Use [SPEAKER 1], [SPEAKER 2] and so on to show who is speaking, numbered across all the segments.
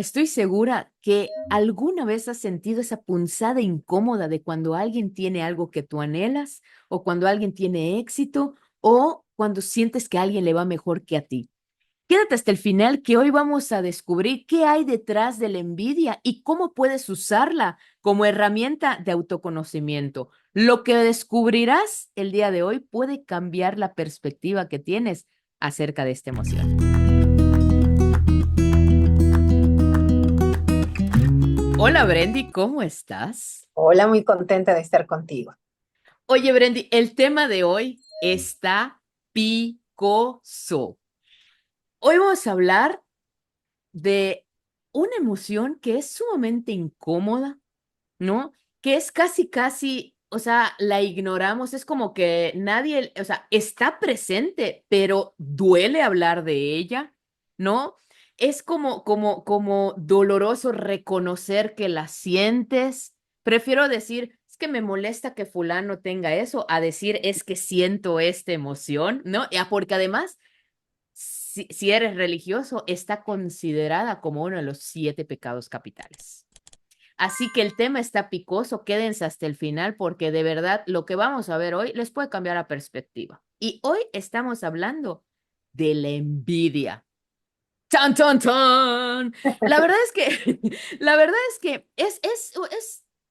[SPEAKER 1] Estoy segura que alguna vez has sentido esa punzada incómoda de cuando alguien tiene algo que tú anhelas, o cuando alguien tiene éxito, o cuando sientes que a alguien le va mejor que a ti. Quédate hasta el final, que hoy vamos a descubrir qué hay detrás de la envidia y cómo puedes usarla como herramienta de autoconocimiento. Lo que descubrirás el día de hoy puede cambiar la perspectiva que tienes acerca de esta emoción. Hola, Brendy, ¿cómo estás?
[SPEAKER 2] Hola, muy contenta de estar contigo.
[SPEAKER 1] Oye, Brendy, el tema de hoy está picoso. Hoy vamos a hablar de una emoción que es sumamente incómoda, ¿no? Que es casi, o sea, la ignoramos, es como que nadie, o sea, está presente, pero duele hablar de ella, ¿no? Es como doloroso reconocer que la sientes. Prefiero decir, es que me molesta que fulano tenga eso, a decir, es que siento esta emoción, ¿no? Porque además, si eres religioso, está considerada como uno de los 7 pecados capitales. Así que el tema está picoso, quédense hasta el final porque de verdad lo que vamos a ver hoy les puede cambiar la perspectiva. Y hoy estamos hablando de la envidia. ¡Tan, tan, tan! La verdad es que, la verdad es que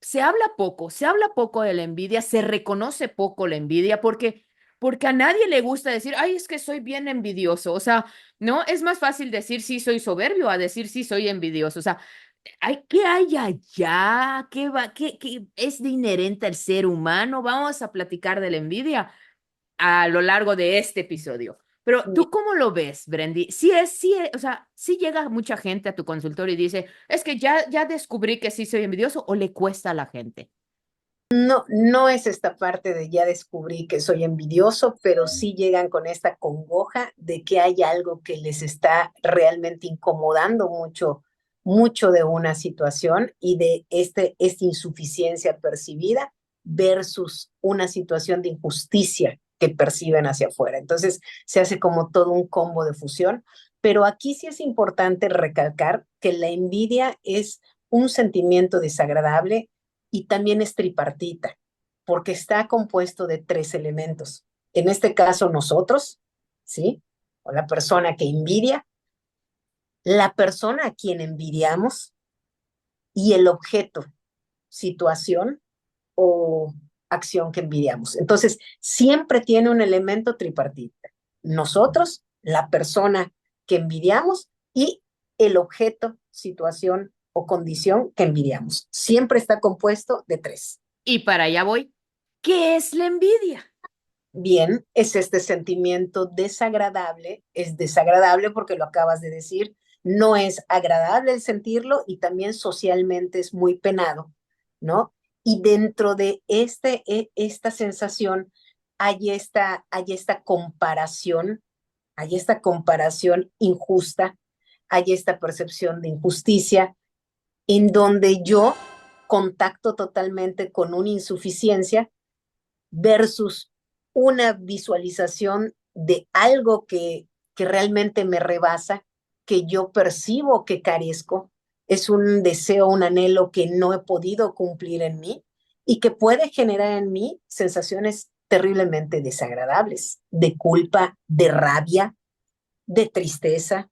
[SPEAKER 1] se habla poco de la envidia, se reconoce poco la envidia porque a nadie le gusta decir, ay, es que soy bien envidioso. O sea, no, es más fácil decir sí soy soberbio a decir sí soy envidioso. O sea, ¿qué hay allá? ¿Qué es de inherente al ser humano? Vamos a platicar de la envidia a lo largo de este episodio. Pero
[SPEAKER 2] Bien.
[SPEAKER 1] ¿tú cómo lo ves, Brendy? O sea, sí llega mucha gente a tu consultorio y dice, es que ya descubrí que sí soy envidioso, o le cuesta a la gente.
[SPEAKER 2] No, no es esta parte de ya descubrí que soy envidioso, pero sí llegan con esta congoja de que hay algo que les está realmente incomodando mucho, mucho de una situación y de esta insuficiencia percibida versus una situación de injusticia que perciben hacia afuera. Entonces se hace como todo un combo de fusión, pero aquí sí es importante recalcar que la envidia es un sentimiento desagradable y también es tripartita, porque está compuesto de tres elementos. En este caso, nosotros, ¿sí? O la persona que envidia, la persona a quien envidiamos y el objeto, situación o acción que envidiamos. Entonces, siempre tiene un elemento tripartita. Nosotros, la persona que envidiamos y el objeto, situación o condición que envidiamos. Siempre está compuesto de tres.
[SPEAKER 1] Y para allá voy. ¿Qué es la envidia?
[SPEAKER 2] Bien, es este sentimiento desagradable, es desagradable porque lo acabas de decir, no es agradable el sentirlo y también socialmente es muy penado, ¿no? Y dentro de esta sensación hay esta comparación injusta, hay esta percepción de injusticia en donde yo contacto totalmente con una insuficiencia versus una visualización de algo que realmente me rebasa, que yo percibo que carezco, es un deseo, un anhelo que no he podido cumplir en mí y que puede generar en mí sensaciones terriblemente desagradables, de culpa, de rabia, de tristeza.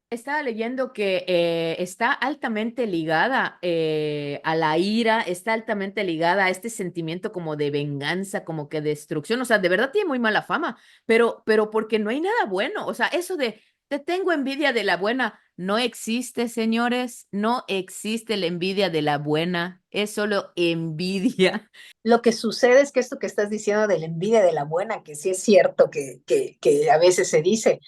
[SPEAKER 1] Estaba leyendo que está altamente ligada a la ira, está altamente ligada a este sentimiento como de venganza, como que destrucción. O sea, de verdad tiene muy mala fama, pero porque no hay nada bueno. O sea, eso de te tengo envidia de la buena, no existe, señores, no existe la envidia de la buena, es solo envidia.
[SPEAKER 2] Lo que sucede es que esto que estás diciendo de la envidia de la buena, que sí es cierto que a veces se dice,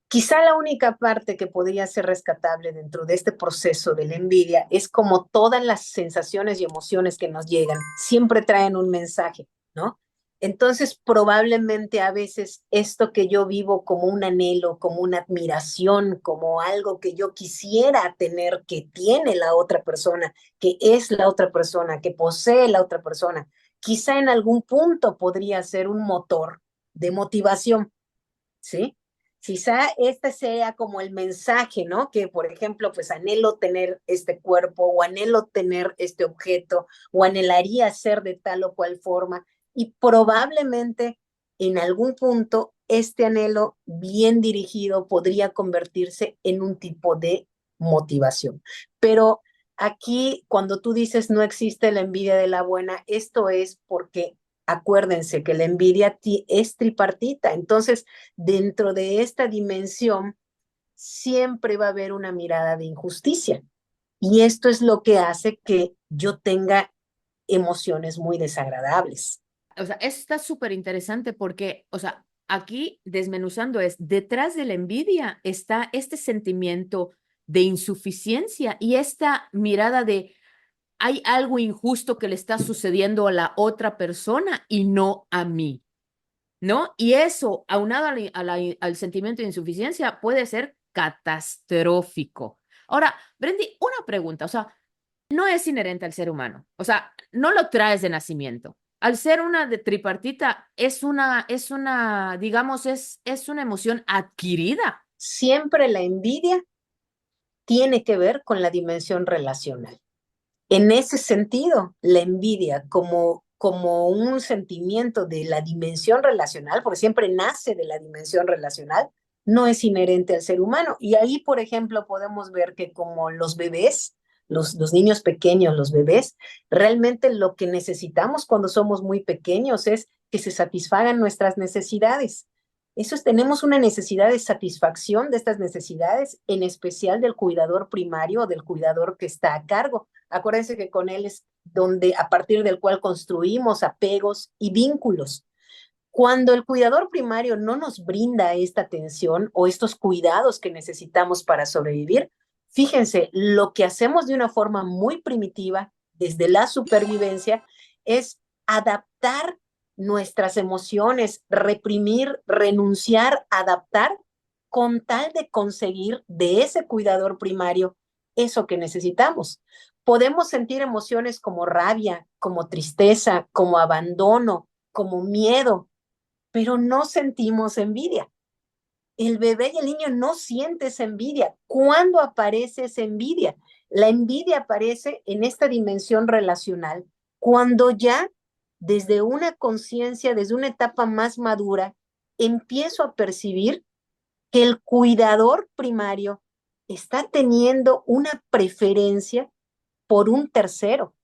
[SPEAKER 2] quizá la única parte que podría ser rescatable dentro de este proceso de la envidia es como todas las sensaciones y emociones que nos llegan, siempre traen un mensaje, ¿no? Entonces, probablemente a veces esto que yo vivo como un anhelo, como una admiración, como algo que yo quisiera tener, que tiene la otra persona, que es la otra persona, que posee la otra persona, quizá en algún punto podría ser un motor de motivación, ¿sí? Quizá este sea como el mensaje, ¿no? Que, por ejemplo, pues anhelo tener este cuerpo o anhelo tener este objeto o anhelaría ser de tal o cual forma y probablemente en algún punto este anhelo bien dirigido podría convertirse en un tipo de motivación. Pero aquí, cuando tú dices no existe la envidia de la buena, esto es porque acuérdense que la envidia es tripartita. Entonces, dentro de esta dimensión, siempre va a haber una mirada de injusticia. Y esto es lo que hace que yo tenga emociones muy desagradables.
[SPEAKER 1] O sea, eso está súper interesante porque, o sea, aquí desmenuzando es, detrás de la envidia está este sentimiento de insuficiencia y esta mirada de hay algo injusto que le está sucediendo a la otra persona y no a mí, ¿no? Y eso, aunado al sentimiento de insuficiencia, puede ser catastrófico. Ahora, Brendy, una pregunta, o sea, no es inherente al ser humano, o sea, no lo traes de nacimiento. Al ser una de tripartita, digamos, es una emoción adquirida.
[SPEAKER 2] Siempre la envidia tiene que ver con la dimensión relacional. En ese sentido, la envidia como un sentimiento de la dimensión relacional, porque siempre nace de la dimensión relacional, no es inherente al ser humano. Y ahí, por ejemplo, podemos ver que como los bebés, los niños pequeños, los bebés, realmente lo que necesitamos cuando somos muy pequeños es que se satisfagan nuestras necesidades. Eso es, tenemos una necesidad de satisfacción de estas necesidades, en especial del cuidador primario o del cuidador que está a cargo. Acuérdense que con él es donde a partir del cual construimos apegos y vínculos. Cuando el cuidador primario no nos brinda esta atención o estos cuidados que necesitamos para sobrevivir, fíjense, lo que hacemos de una forma muy primitiva desde la supervivencia es adaptar nuestras emociones, reprimir, renunciar, adaptar con tal de conseguir de ese cuidador primario eso que necesitamos. Podemos sentir emociones como rabia, como tristeza, como abandono, como miedo, pero no sentimos envidia. El bebé y el niño no siente esa envidia. ¿Cuándo aparece esa envidia? La envidia aparece en esta dimensión relacional cuando ya desde una conciencia, desde una etapa más madura, empiezo a percibir que el cuidador primario está teniendo una preferencia por un tercero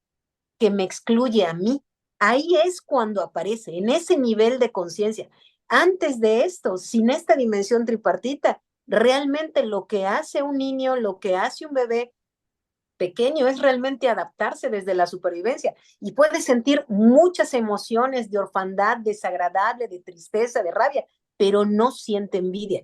[SPEAKER 2] que me excluye a mí. Ahí es cuando aparece, en ese nivel de conciencia. Antes de esto, sin esta dimensión tripartita, realmente lo que hace un niño, lo que hace un bebé pequeño es realmente adaptarse desde la supervivencia y puede sentir muchas emociones de orfandad, desagradable, de tristeza, de rabia, pero no siente envidia.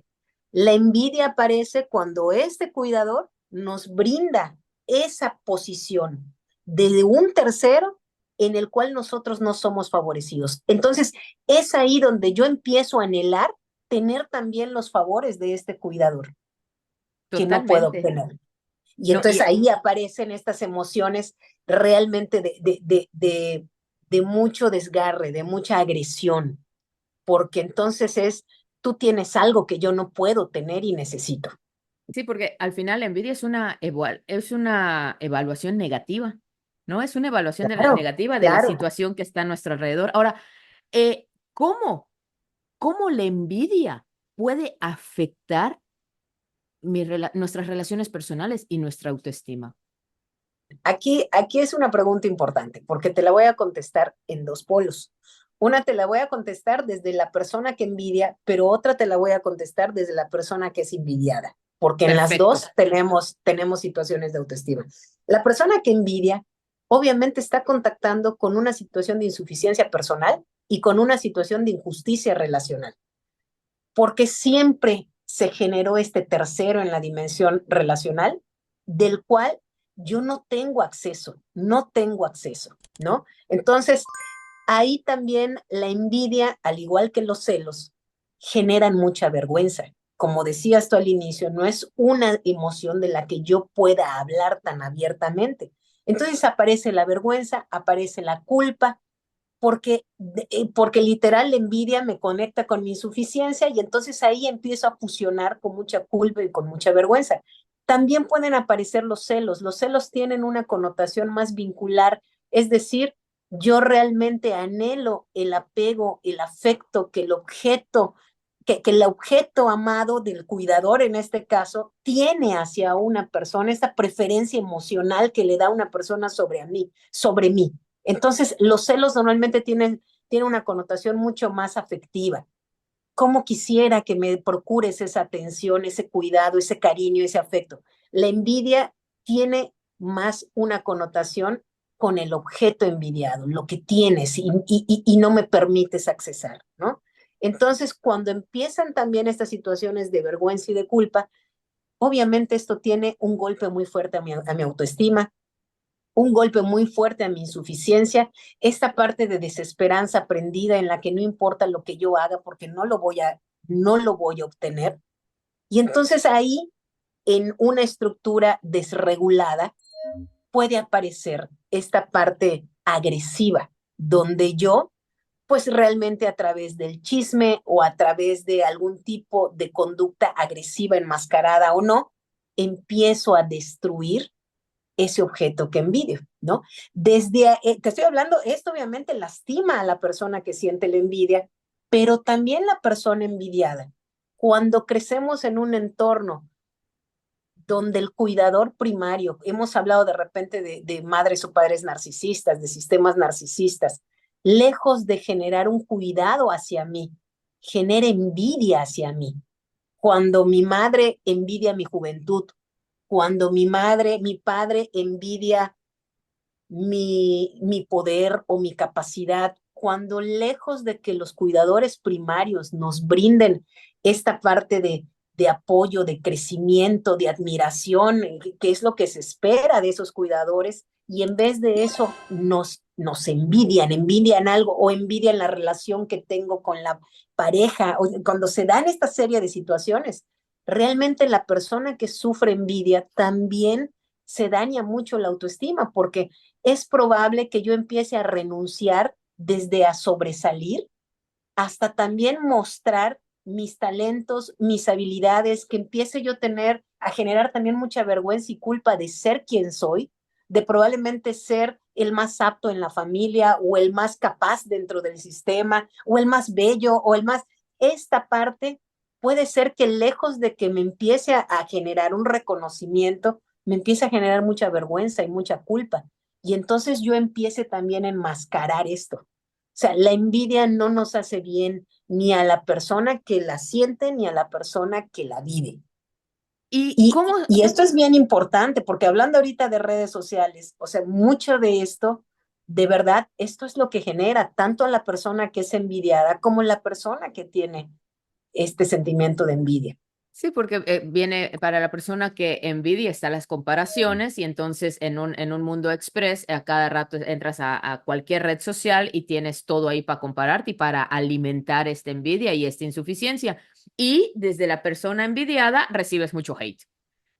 [SPEAKER 2] La envidia aparece cuando este cuidador nos brinda esa posición de un tercero en el cual nosotros no somos favorecidos. Entonces, es ahí donde yo empiezo a anhelar tener también los favores de este cuidador que no puedo
[SPEAKER 1] Totalmente.
[SPEAKER 2] obtener. Y
[SPEAKER 1] No,
[SPEAKER 2] entonces ahí aparecen estas emociones realmente de mucho desgarre, de mucha agresión, porque entonces es, tú tienes algo que yo no puedo tener y necesito.
[SPEAKER 1] sí, porque al final la envidia es una evaluación negativa, ¿no? Es una evaluación
[SPEAKER 2] Claro,
[SPEAKER 1] negativa de la
[SPEAKER 2] claro.
[SPEAKER 1] situación que está a nuestro alrededor. Ahora, ¿cómo? ¿Cómo la envidia puede afectar nuestras relaciones personales y nuestra autoestima?
[SPEAKER 2] Aquí es una pregunta importante, porque te la voy a contestar en dos polos. Una te la voy a contestar desde la persona que envidia, pero otra te la voy a contestar desde la persona que es envidiada, porque en las
[SPEAKER 1] Perfecto.
[SPEAKER 2] dos tenemos situaciones de autoestima. La persona que envidia obviamente está contactando con una situación de insuficiencia personal y con una situación de injusticia relacional, porque siempre se generó este tercero en la dimensión relacional del cual yo no tengo acceso, no tengo acceso, ¿no? Entonces, ahí también la envidia, al igual que los celos, generan mucha vergüenza. Como decías tú al inicio, no es una emoción de la que yo pueda hablar tan abiertamente. Entonces aparece la vergüenza, aparece la culpa, porque literal la envidia me conecta con mi insuficiencia y entonces ahí empiezo a fusionar con mucha culpa y con mucha vergüenza. También pueden aparecer los celos. Los celos tienen una connotación más vincular, es decir, yo realmente anhelo el apego, el afecto que el objeto amado del cuidador en este caso tiene hacia una persona, esta preferencia emocional que le da una persona sobre mí. Entonces, los celos normalmente tienen una connotación mucho más afectiva. ¿Cómo quisiera que me procures esa atención, ese cuidado, ese cariño, ese afecto? La envidia tiene más una connotación con el objeto envidiado, lo que tienes y no me permites accesar, ¿no? Entonces, cuando empiezan también estas situaciones de vergüenza y de culpa, obviamente esto tiene un golpe muy fuerte a mi autoestima, un golpe muy fuerte a mi insuficiencia, esta parte de desesperanza aprendida en la que no importa lo que yo haga porque no lo voy a obtener. Y entonces ahí, en una estructura desregulada, puede aparecer esta parte agresiva, donde yo, pues realmente a través del chisme o a través de algún tipo de conducta agresiva enmascarada o no, empiezo a destruir ese objeto que envidio, ¿no? Te estoy hablando, esto obviamente lastima a la persona que siente la envidia, pero también la persona envidiada. Cuando crecemos en un entorno donde el cuidador primario, hemos hablado de repente de madres o padres narcisistas, de sistemas narcisistas, lejos de generar un cuidado hacia mí, genera envidia hacia mí. Cuando mi madre envidia mi juventud, cuando mi padre envidia mi poder o mi capacidad, cuando lejos de que los cuidadores primarios nos brinden esta parte de apoyo, de crecimiento, de admiración, que es lo que se espera de esos cuidadores, y en vez de eso nos envidian algo o envidian la relación que tengo con la pareja, o cuando se dan esta serie de situaciones, realmente la persona que sufre envidia también se daña mucho la autoestima, porque es probable que yo empiece a renunciar desde a sobresalir hasta también mostrar mis talentos, mis habilidades, que empiece yo a generar también mucha vergüenza y culpa de ser quien soy, de probablemente ser el más apto en la familia o el más capaz dentro del sistema o el más bello o el más... Esta parte puede ser que lejos de que me empiece a generar un reconocimiento, me empiece a generar mucha vergüenza y mucha culpa. Y entonces yo empiece también a enmascarar esto. O sea, la envidia no nos hace bien ni a la persona que la siente ni a la persona que la vive.
[SPEAKER 1] ¿Y
[SPEAKER 2] Y,
[SPEAKER 1] cómo?
[SPEAKER 2] y esto es bien importante porque hablando ahorita de redes sociales, o sea, mucho de esto, de verdad, esto es lo que genera tanto a la persona que es envidiada como la persona que tiene este sentimiento de envidia.
[SPEAKER 1] Sí, porque viene para la persona que envidia está las comparaciones y entonces en un mundo express a cada rato entras a cualquier red social y tienes todo ahí para compararte y para alimentar esta envidia y esta insuficiencia. Y desde la persona envidiada recibes mucho hate,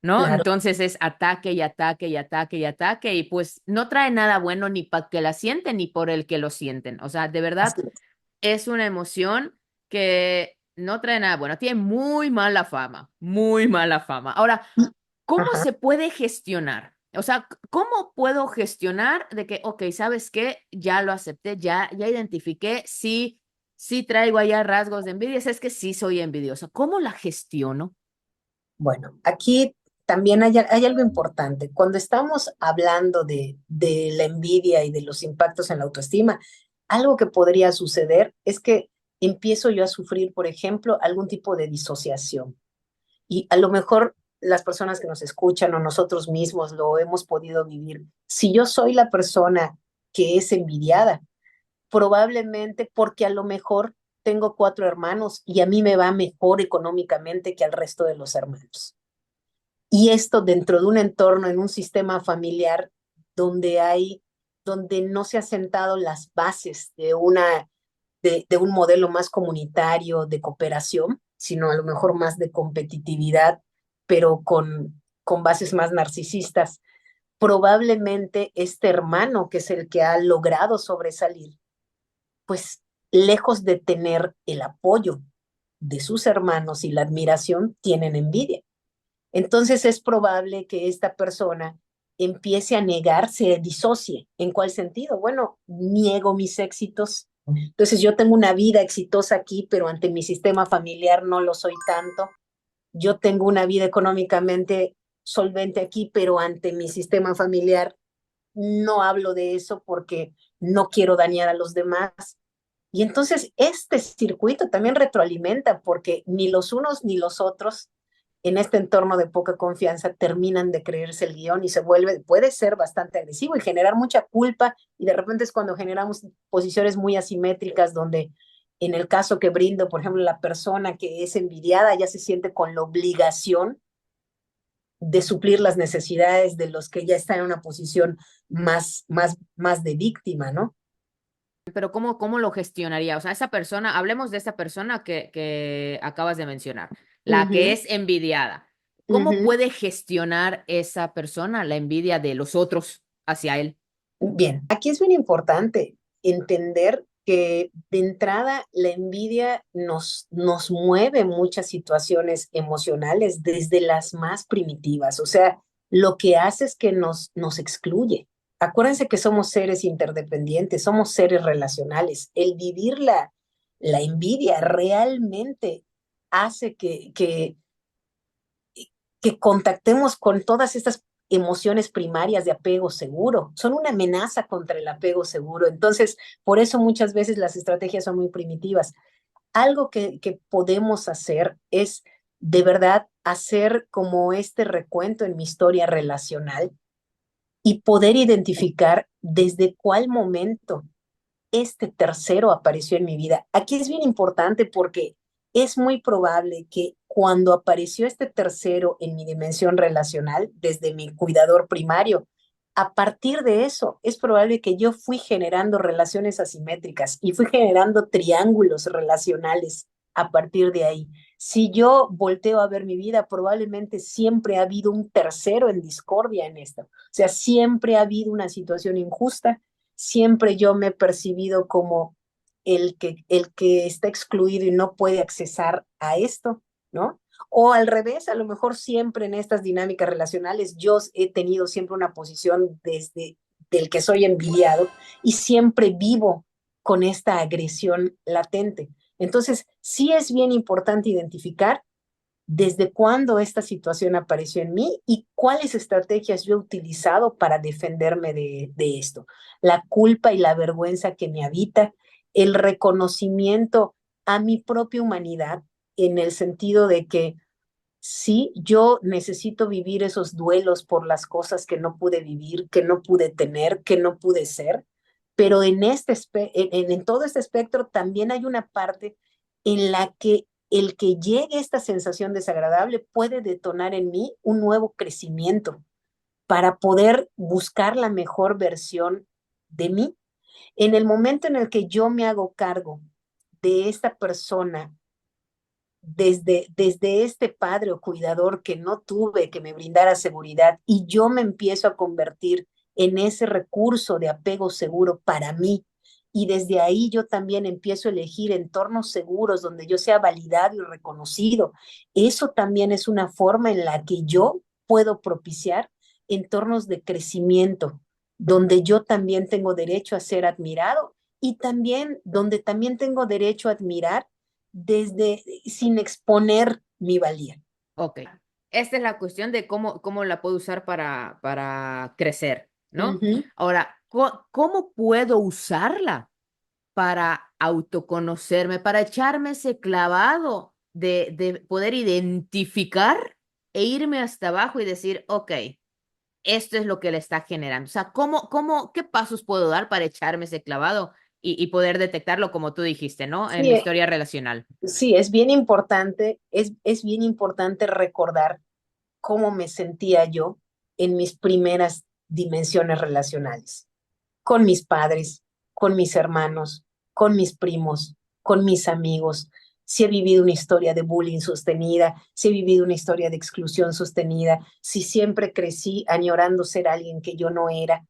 [SPEAKER 1] ¿no?
[SPEAKER 2] Claro,
[SPEAKER 1] Entonces es ataque y ataque y ataque y ataque y pues no trae nada bueno ni para que la sienten ni por el que lo sienten. O sea, de verdad
[SPEAKER 2] así
[SPEAKER 1] es una emoción que no trae nada bueno, tiene muy mala fama, muy mala fama. Ahora,
[SPEAKER 2] es.
[SPEAKER 1] ¿cómo
[SPEAKER 2] Ajá.
[SPEAKER 1] se puede gestionar? O sea, ¿cómo puedo gestionar de que, ok, ¿sabes qué? Ya lo acepté, ya identifiqué, sí, sí traigo allá rasgos de envidia, es que sí soy envidiosa. ¿Cómo la gestiono?
[SPEAKER 2] Bueno, aquí también hay algo importante. Cuando estamos hablando de la envidia y de los impactos en la autoestima, algo que podría suceder es que empiezo yo a sufrir, por ejemplo, algún tipo de disociación. Y a lo mejor las personas que nos escuchan o nosotros mismos lo hemos podido vivir. Si yo soy la persona que es envidiada, probablemente porque a lo mejor tengo 4 hermanos y a mí me va mejor económicamente que al resto de los hermanos. Y esto dentro de un entorno, en un sistema familiar donde donde no se han sentado las bases de un modelo más comunitario de cooperación, sino a lo mejor más de competitividad, pero con bases más narcisistas. Probablemente este hermano, que es el que ha logrado sobresalir, pues lejos de tener el apoyo de sus hermanos y la admiración, tienen envidia. Entonces es probable que esta persona empiece a negar, se disocie. ¿En cuál sentido? Bueno, niego mis éxitos. Entonces yo tengo una vida exitosa aquí, pero ante mi sistema familiar no lo soy tanto. Yo tengo una vida económicamente solvente aquí, pero ante mi sistema familiar no hablo de eso porque no quiero dañar a los demás. Y entonces este circuito también retroalimenta porque ni los unos ni los otros en este entorno de poca confianza terminan de creerse el guión y puede ser bastante agresivo y generar mucha culpa. Y de repente es cuando generamos posiciones muy asimétricas donde en el caso que brindo, por ejemplo, la persona que es envidiada ya se siente con la obligación de suplir las necesidades de los que ya están en una posición más de víctima, ¿no?
[SPEAKER 1] Pero ¿cómo lo gestionaría? O sea, esa persona, hablemos de esa persona que acabas de mencionar, la que
[SPEAKER 2] Ujú,
[SPEAKER 1] es envidiada. ¿Cómo
[SPEAKER 2] ujú.
[SPEAKER 1] puede gestionar esa persona la envidia de los otros hacia él?
[SPEAKER 2] Bien, aquí es bien importante entender que de entrada la envidia nos mueve muchas situaciones emocionales desde las más primitivas. O sea, lo que hace es que nos excluye. Acuérdense que somos seres interdependientes, somos seres relacionales. El vivir la envidia realmente hace que contactemos con todas estas emociones primarias de apego seguro. Son una amenaza contra el apego seguro. Entonces, por eso muchas veces las estrategias son muy primitivas. Algo que podemos hacer es de verdad hacer como este recuento en mi historia relacional y poder identificar desde cuál momento este tercero apareció en mi vida. Aquí es bien importante porque es muy probable que cuando apareció este tercero en mi dimensión relacional, desde mi cuidador primario, a partir de eso, es probable que yo fui generando relaciones asimétricas y fui generando triángulos relacionales a partir de ahí. Si yo volteo a ver mi vida, probablemente siempre ha habido un tercero en discordia en esto. O sea, siempre ha habido una situación injusta, siempre yo me he percibido como el que está excluido y no puede accesar a esto, ¿no? O al revés, a lo mejor siempre en estas dinámicas relacionales yo he tenido siempre una posición desde del que soy envidiado y siempre vivo con esta agresión latente. Entonces, sí es bien importante identificar desde cuándo esta situación apareció en mí y cuáles estrategias yo he utilizado para defenderme de esto. La culpa y la vergüenza que me habita, el reconocimiento a mi propia humanidad en el sentido de que sí, yo necesito vivir esos duelos por las cosas que no pude vivir, que no pude tener, que no pude ser, pero en todo este espectro también hay una parte en la que el que llegue esta sensación desagradable puede detonar en mí un nuevo crecimiento para poder buscar la mejor versión de mí. En el momento en el que yo me hago cargo de esta persona desde este padre o cuidador que no tuve, que me brindara seguridad, y yo me empiezo a convertir en ese recurso de apego seguro para mí. Y desde ahí yo también empiezo a elegir entornos seguros donde yo sea validado y reconocido. Eso también es una forma en la que yo puedo propiciar entornos de crecimiento, donde yo también tengo derecho a ser admirado y también donde también tengo derecho a admirar desde sin exponer mi valía.
[SPEAKER 1] Ok. Esta es la cuestión de cómo la puedo usar para crecer, ¿no?
[SPEAKER 2] Ujú.
[SPEAKER 1] Ahora, ¿cómo puedo usarla para autoconocerme, para echarme ese clavado de poder identificar e irme hasta abajo y decir, ok, esto es lo que le está generando? O sea, qué pasos puedo dar para echarme ese clavado y poder detectarlo como tú dijiste, ¿no? En
[SPEAKER 2] Sí,
[SPEAKER 1] mi historia relacional.
[SPEAKER 2] sí, es bien importante recordar cómo me sentía yo en mis primeras dimensiones relacionales, con mis padres, con mis hermanos, con mis primos, con mis amigos. Si he vivido una historia de bullying sostenida, si he vivido una historia de exclusión sostenida, si siempre crecí añorando ser alguien que yo no era.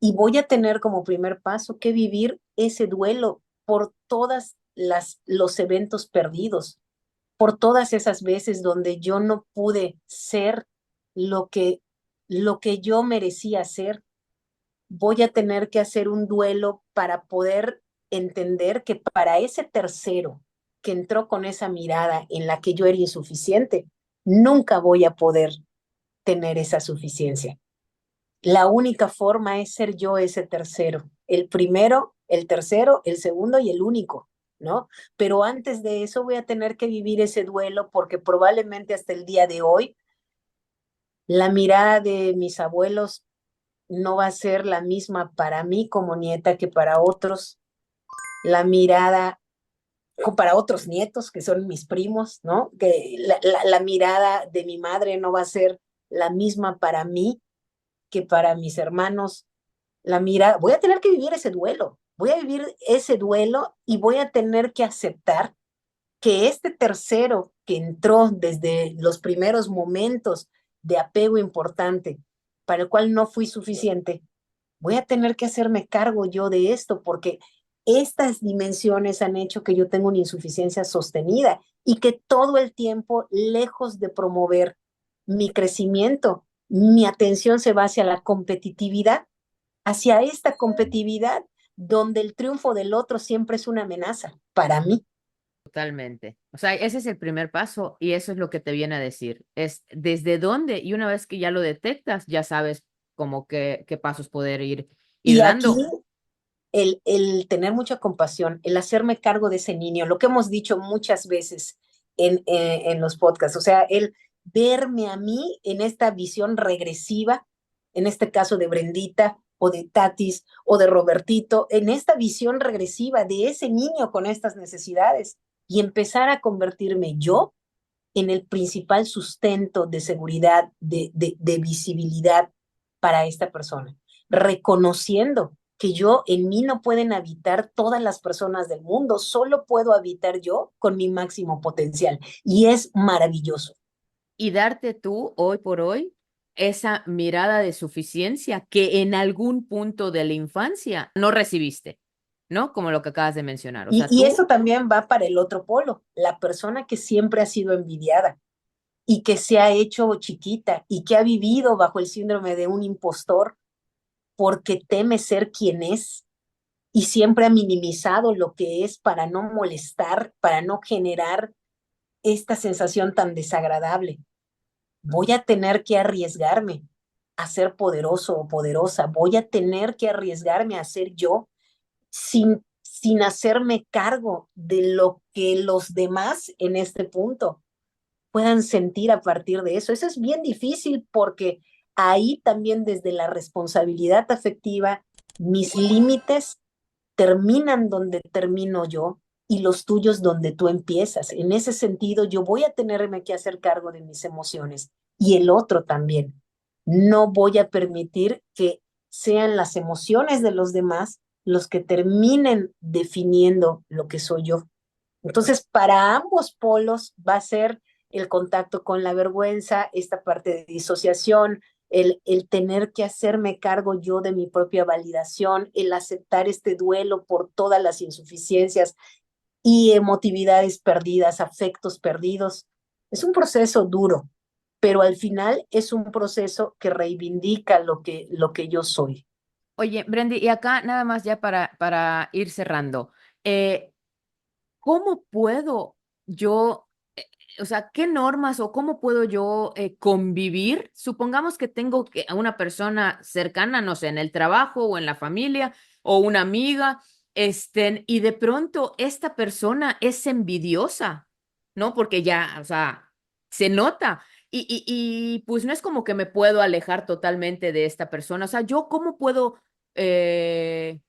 [SPEAKER 2] Y voy a tener como primer paso que vivir ese duelo por todas los eventos perdidos, por todas esas veces donde yo no pude ser lo que, lo que yo merecía ser. Voy a tener que hacer un duelo para poder entender que para ese tercero que entró con esa mirada en la que yo era insuficiente, nunca voy a poder tener esa suficiencia. La única forma es ser yo ese tercero, el primero, el tercero, el segundo y el único, ¿no? Pero antes de eso voy a tener que vivir ese duelo porque probablemente hasta el día de hoy la mirada de mis abuelos no va a ser la misma para mí como nieta que para otros. La mirada para otros nietos que son mis primos, ¿no? Que la mirada de mi madre no va a ser la misma para mí que para mis hermanos. La mirada, voy a tener que vivir ese duelo, voy a vivir ese duelo y voy a tener que aceptar que este tercero que entró desde los primeros momentos de apego importante, para el cual no fui suficiente, voy a tener que hacerme cargo yo de esto porque estas dimensiones han hecho que yo tenga una insuficiencia sostenida y que todo el tiempo, lejos de promover mi crecimiento, mi atención se va hacia la competitividad, hacia esta competitividad donde el triunfo del otro siempre es una amenaza para mí.
[SPEAKER 1] Totalmente. O sea, ese es el primer paso y eso es lo que te viene a decir. Es desde dónde y una vez que ya lo detectas, ya sabes como qué pasos poder ir
[SPEAKER 2] Y aquí
[SPEAKER 1] dando.
[SPEAKER 2] el tener mucha compasión, el hacerme cargo de ese niño, lo que hemos dicho muchas veces en los podcasts, o sea, el verme a mí en esta visión regresiva, en este caso de Brendita o de Tatis o de Robertito, en esta visión regresiva de ese niño con estas necesidades y empezar a convertirme yo en el principal sustento de seguridad, de visibilidad para esta persona, reconociendo que yo en mí no pueden habitar todas las personas del mundo, solo puedo habitar yo con mi máximo potencial y es maravilloso.
[SPEAKER 1] Y darte tú, hoy por hoy, esa mirada de suficiencia que en algún punto de la infancia no recibiste, ¿no? Como lo que acabas de mencionar. O sea,
[SPEAKER 2] Y
[SPEAKER 1] tú
[SPEAKER 2] eso también va para el otro polo, la persona que siempre ha sido envidiada y que se ha hecho chiquita y que ha vivido bajo el síndrome de un impostor porque teme ser quien es y siempre ha minimizado lo que es para no molestar, para no generar esta sensación tan desagradable. Voy a tener que arriesgarme a ser poderoso o poderosa, voy a tener que arriesgarme a ser yo sin hacerme cargo de lo que los demás en este punto puedan sentir a partir de eso. Eso es bien difícil porque ahí también desde la responsabilidad afectiva, mis límites terminan donde termino yo y los tuyos donde tú empiezas. En ese sentido, yo voy a tenerme que hacer cargo de mis emociones y el otro también. No voy a permitir que sean las emociones de los demás los que terminen definiendo lo que soy yo. Entonces, para ambos polos va a ser el contacto con la vergüenza, esta parte de disociación, el tener que hacerme cargo yo de mi propia validación, el aceptar este duelo por todas las insuficiencias y emotividades perdidas, afectos perdidos. Es un proceso duro, pero al final es un proceso que reivindica lo que yo soy.
[SPEAKER 1] oye, Brendy, y acá nada más ya para ir cerrando, eh, ¿cómo puedo yo, o sea, qué normas o cómo puedo yo convivir? Supongamos que tengo a una persona cercana, no sé, en el trabajo o en la familia o una amiga, y de pronto esta persona es envidiosa, ¿no? Porque ya, o sea, se nota. Pues no es como que me puedo alejar totalmente de esta persona. O sea, yo cómo puedo eh,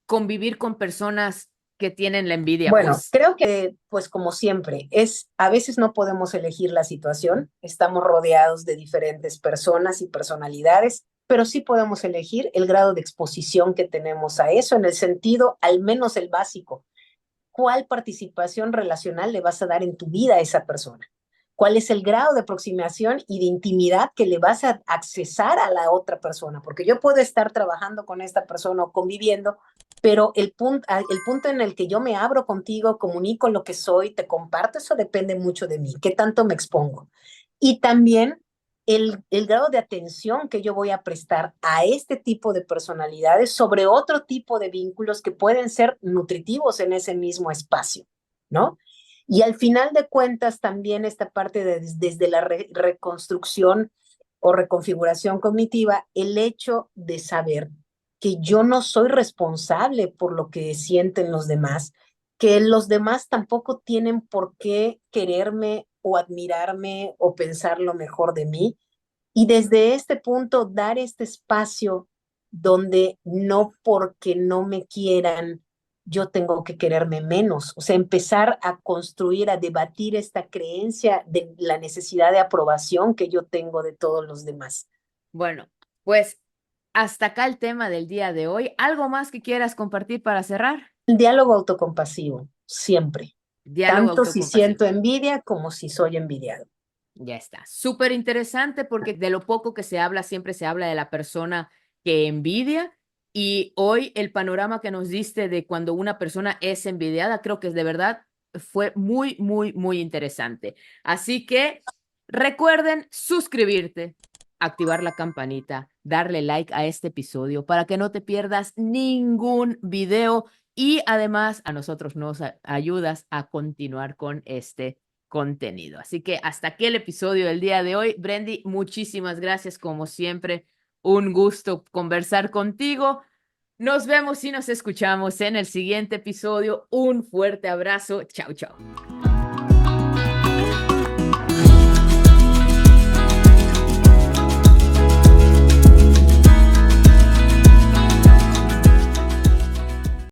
[SPEAKER 1] convivir con personas que tienen la envidia,
[SPEAKER 2] Bueno,
[SPEAKER 1] pues.
[SPEAKER 2] creo que, pues como siempre, a veces no podemos elegir la situación, estamos rodeados de diferentes personas y personalidades, pero sí podemos elegir el grado de exposición que tenemos a eso, en el sentido, al menos el básico, ¿cuál participación relacional le vas a dar en tu vida a esa persona? cuál es el grado de aproximación y de intimidad que le vas a accesar a la otra persona, porque yo puedo estar trabajando con esta persona o conviviendo, pero el punto en el que yo me abro contigo, comunico lo que soy, te comparto, eso depende mucho de mí, qué tanto me expongo. Y también el grado de atención que yo voy a prestar a este tipo de personalidades sobre otro tipo de vínculos que pueden ser nutritivos en ese mismo espacio, ¿no? Y al final de cuentas, también esta parte desde la reconstrucción o reconfiguración cognitiva, el hecho de saber que yo no soy responsable por lo que sienten los demás, que los demás tampoco tienen por qué quererme o admirarme o pensar lo mejor de mí. Y desde este punto, dar este espacio donde no porque no me quieran, yo tengo que quererme menos. O sea, empezar a construir, a debatir esta creencia de la necesidad de aprobación que yo tengo de todos los demás.
[SPEAKER 1] Bueno, pues hasta acá el tema del día de hoy. ¿Algo más que quieras compartir para cerrar?
[SPEAKER 2] El diálogo autocompasivo, siempre.
[SPEAKER 1] Diálogo
[SPEAKER 2] Tanto si
[SPEAKER 1] autocompasivo.
[SPEAKER 2] siento envidia como si soy envidiado.
[SPEAKER 1] Ya está. Súper interesante porque de lo poco que se habla, siempre se habla de la persona que envidia. Y hoy el panorama que nos diste de cuando una persona es envidiada, creo que es de verdad fue muy, muy, muy interesante. Así que recuerden suscribirte, activar la campanita, darle like a este episodio para que no te pierdas ningún video y además a nosotros nos ayudas a continuar con este contenido. Así que hasta aquí el episodio del día de hoy. Brendy, muchísimas gracias como siempre. Un gusto conversar contigo. Nos vemos y nos escuchamos en el siguiente episodio. Un fuerte abrazo. Chao, chao.